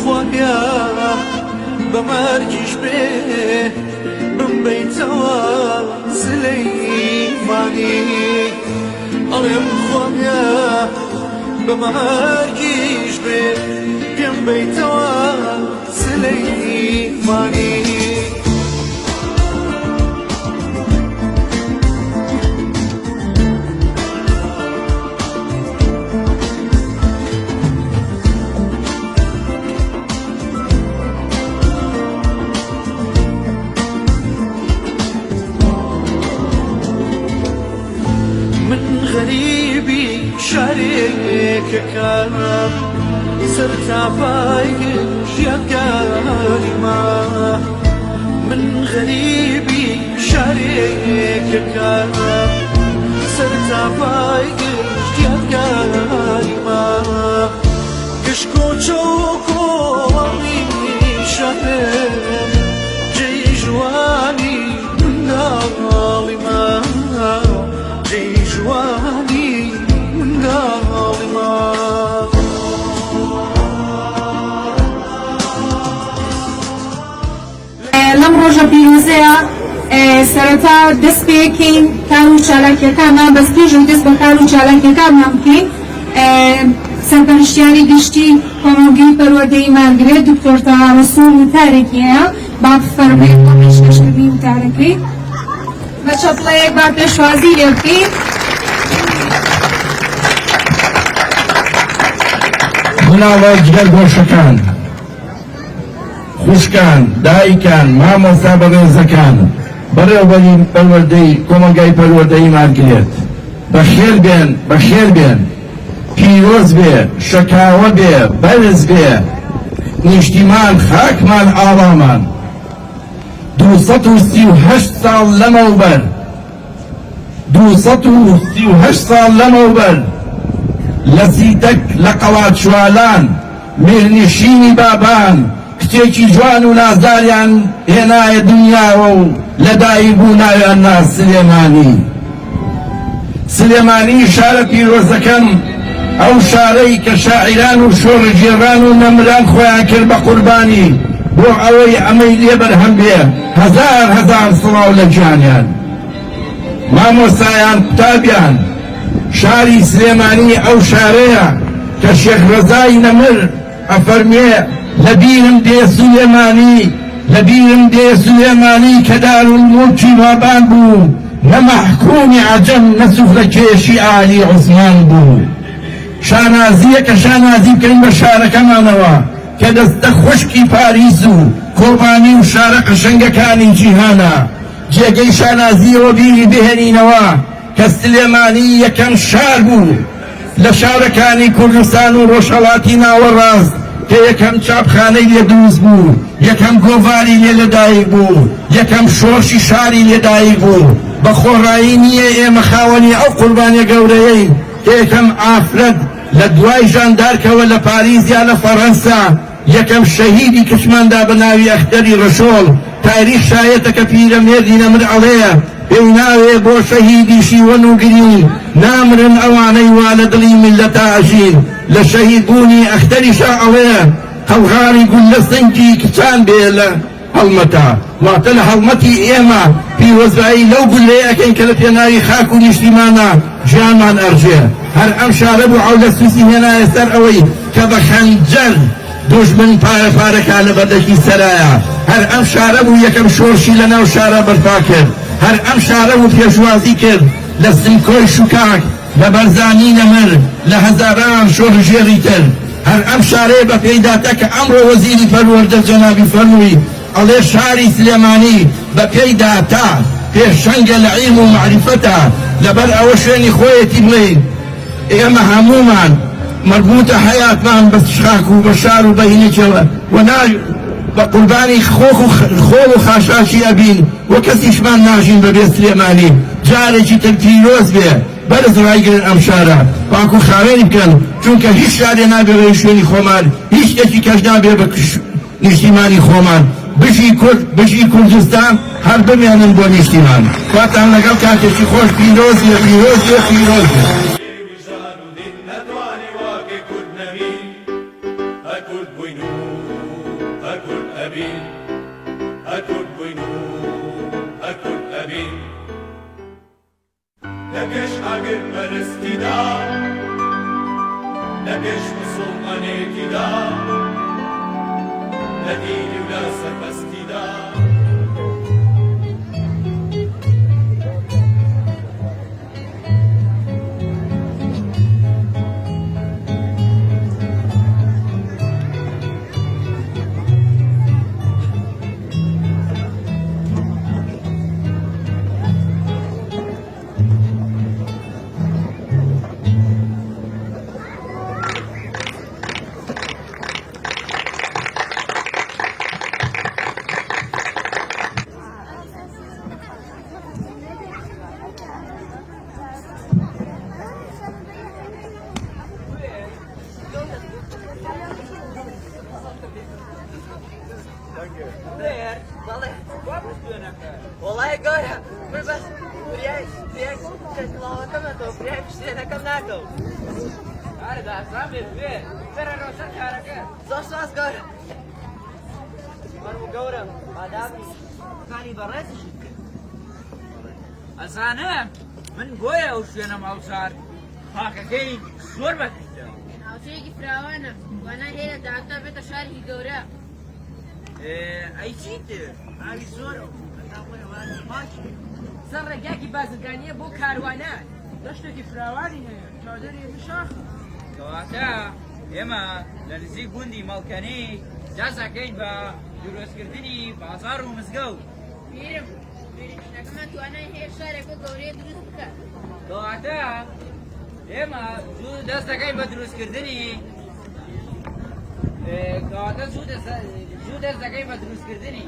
خۆیا بەمەرگیش بێ بمبەیتەوە سلەیمانی ئەڵێم خۆیا بەمەرگیش بێ پێم بەیتەوە سلەیمانی غريبي شاريك كان سرتافاي جيالي ما من غريبي شاريك كان سرتافاي جيالي ما كشكو تشوكو شهر جي جواني من نالي ما جواني من ظالما لەم ڕۆژە پیرۆزەیە سەرەتا دەست پێکەین کار و چالاکیەکانمان بەس پێشم دەست بە کار و چالاکیەکانمان بکەین سەرپەرشتیاری گشتی کۆمەڵگەی پەروەردەی مارگرێت دکتۆر تەها ڕەسوول وتارێکیەیە با بفەرمێت بۆ پێشکەشکردنی وتارەکەی بە چەپڵەیەک با پێشوازی لێ بکەین مناڵە جگەر گۆشەکان خوشکان دایکان مامۆستا بەڕێزەکان بەڕێوەبەری پەروەردەی کۆمەلگای پەروەردەی مارگرێت بەخێر بێن بەخێر بێن پیرۆز بێ شەکاوە بێ بەرز بێ نیشتیمان خاکمان ئاڵامان 238 ساڵ لەمەوبەر 238 ساڵ لەمەوبەر لە سیتەک لە قەڵات شوالان میرنشینی بابان کچێکی جوان و نازداریان هێنایە دنیاوە و لەدایک بوو ناویان ناز سلێمانی شارە پیرۆزەکەم ئەو شارەی کە شاعیران و شۆڕەجێڕان و نەمران خۆیان کرد بە قوربانی بۆ ئەوەی ئەمەی لێ بەرهەم بێ هەزار سڵاو لە گیانیان مامۆستایان قوتابیان شاری سلێمانی ئەو شارەیە کە شێخ ڕەزای نەمر ئەفەرمێ لەبیرم دێ سلێمانی کە دارولموڵکی وابان بوو نەمەحکومی عەجەم نەسوفلەکێشی ئالی عوسمان بوو شانازیە کە شانازی بکەین بە شارەکەمانەوە کە دەستە خوشکی پاریس و کۆبانی و شارە قەشەنگەکانی جیهانە جێگەی شانازیەوە بیری بهێنینەوە کە سلێمانی یەکەم شار بوو لە شارەکانی کوردستان و ڕۆژهەڵاتی ناوەڕاست کە یەکەم چاپخانەی لێ دروست بوو یەکەم گۆڤاری لێ لەدایک بوو یەکەم شۆرشی شاری لێدایک بوو بە خۆڕایی نییە ئێمە خاوەنی ئەو قوربانیە گەورەیەی کە یەکەم ئافرەت لە دوای ژاندارکەوە لە پاریس یا لە فەڕەنسا یەکەم شەهیدی کچماندا بە ناوی ئەختەری ڕەشۆڵ تاریخ شایەتە کە پیرەمێردی نەمر ئەڵەیە پێی ناوێ بۆ شەهیدی شیوەن و گرین نامرن ئەوانەی وا لە دڵی میللەتە ئەژین لە شەهیدبوونی ئەختەریشا ئەڵەیە هەڵغاری گول لە سنگی کچان بێ لە هەڵمەتا واتە لە هەڵمەتی ئێمە پیرۆزبایی لەو گولەیەکەین کە لە پێناوی خاک و نیشتیمانە ژیانمان ئەرجێ هەر ئەم شارە بوو عەو لە سووسی هێنایە سەر ئەوەی کە بە خەنجەر دوژمن پارەکە لە بەردەکی سەرایە هەر ئەم شارە بوو یەکەم شۆرشی لەناو شارە بەرپا کرد هەر ئەم شارە بوو پێشوازی کرد لە سنکۆی شوکاک لە بەرزانی نەمر لە هەزاران شۆڕژێری تر هەر ئەم شارەیە بە پێیداتە کە ئەمڕۆ وەزیری پەروەردە جەنابی فەرمووی ئەڵێ شاری سلێمانی بە پێیداتا پێشەنگە لە عیلم و معریفەتە لەبەر ئەوە شوێنی خۆیەتی بڵێین ئێمە هەمومان مربوطە حیاتمان بە خاک و بە شار و بەهینێکەوە بە قوربانی خۆڵ و خاشاشی ئەبین وە کەسیشمان ناژین بەبێ سلێمانی جارێکی تر پیرۆز بێ بەرز ڕایگرن ئەم شارە پاک و خاوێنی بکەن چونکە هیچ شارێ نابێ بە شوێنی خۆمان هیچ شتێکی کەس نابێ بە نیشتیمانی خۆمان بژی کوردستان هەر بمێنن بۆ نیشتیمان خواتان لەگەڵ کاتێکی خۆش پیرۆزیە أكل بوينو لەگەش ئاگر پەرستیدا لەگەش مسڵمانێتیدا لە دینی و لە سەربەستیدا والله گەورە من بەس پێک کەسڵاوەکەمەوە پێک شتێنەکەم ناتەوە ئارەداسان بێت بێ بەرە ڕۆژە کارەکە زۆر ساز گەورە فەرموو گەورە ئادامی کانی بەڕێزیشت کرد ئەزانم من بۆیە ئەو شوێنە ماوچار خاکەکەی زۆر بەکردەوە ناوچەیەکی فراوانە وانە هەیە داهاتە بێتە شارێکی گەورە ئەی چیتر ئاوی زۆرە سەر ڕێگاکی بازرگانیە بۆ کاروانان دەشتێکی فراوانی هەیە چادرێکی شاخە کەواتە ئێمە لە نزیک گوندی مەڵکەنی جازەکەین بە دروستکردنی بازار و مزگەوت پیرم پیرشتەکەمان توانای هەیە شارێک بۆ گەورەیە دروست بکات کەواتە ئێمە زوو دەست دەکەین بە دروستکردنی کەواتە زوو دەست دەکەین بە دروستکردنی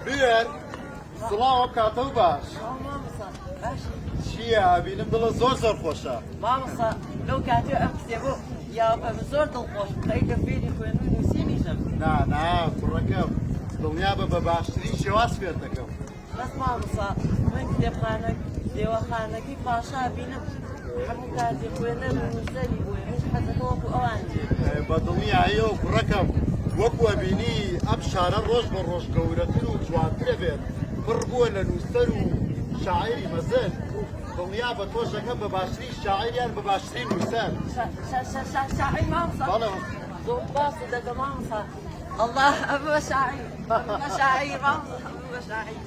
بێر سڵاو کاتە و باش مامۆستا باش چییە بینم دڵە زۆر زۆر خۆشە مامۆستا لەو کاتێ ئەم کتێبە یا بە زۆر دڵخۆش بخەی کە فێری خوێن و نووسینیشم نا کوڕەکەم دڵنیا بە بە باشترین شێواز فێر دەکەم بەس مامۆستا من کتێبخانە دێوەخانەکەی پاشا بینم هەموو کاتی خوێنەر و نووسەری بووی هیچ حەزەکە وەکو ئەوان بە دڵنیایە و کوڕەکەم وەکوە بینی ئەم شارە ڕۆژ بە ڕۆژ گەورەتر و جوانترە بێت پڕ بووە لە نووسەر و شاعری مەزن دڵنیا بە تۆشەکەم بە باشترین شاعریان بە باشترین نووسەر شاعری مامۆستا بەڵێ زۆر باسی دەکە مامۆستا الله ئەمە شاعری ئەمە شاعری مامۆستا ئەمە شاعری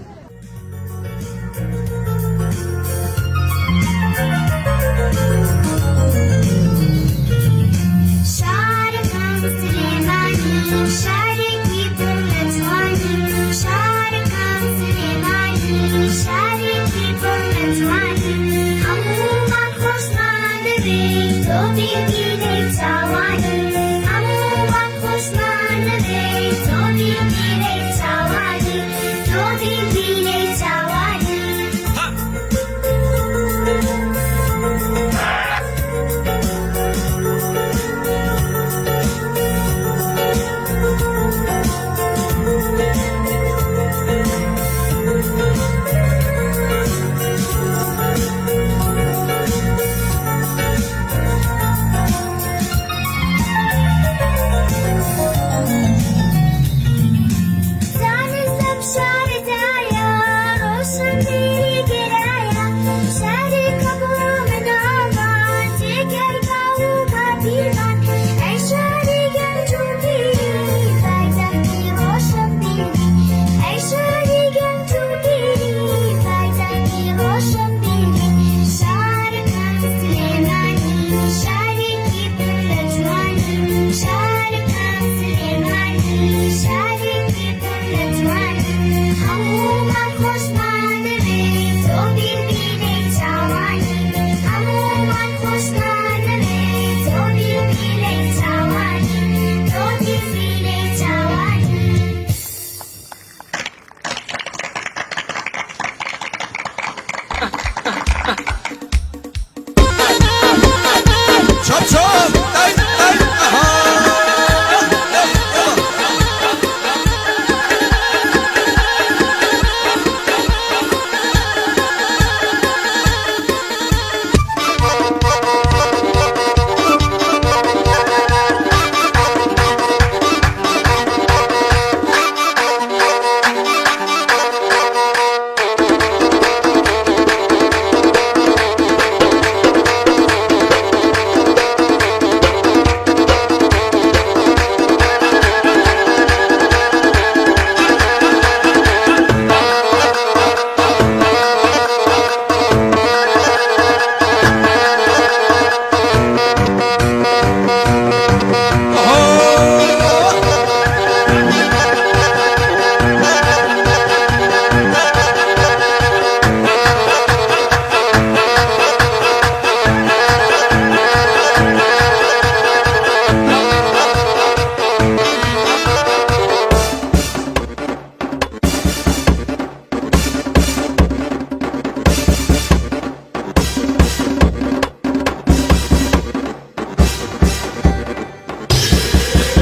شاركم سليماني شاركي بالمتواني شاركم سليماني شاركي بالمتواني هموما خوشنا نبي توبي بيلي تواني هموما خوشنا نبي توبي بيلي تواني توبي بيلي تواني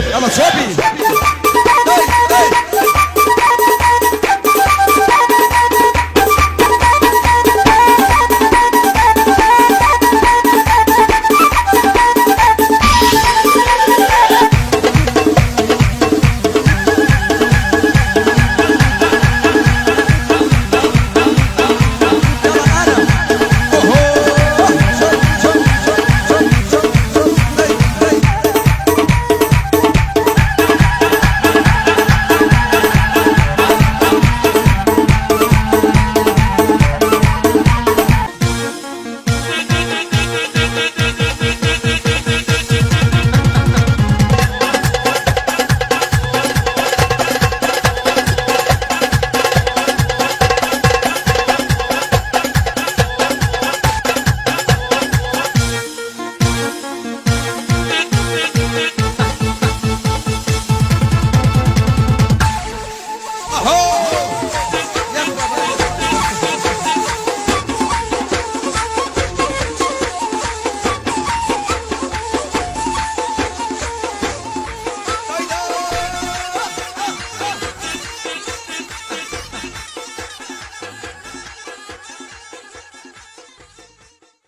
يلا صوبي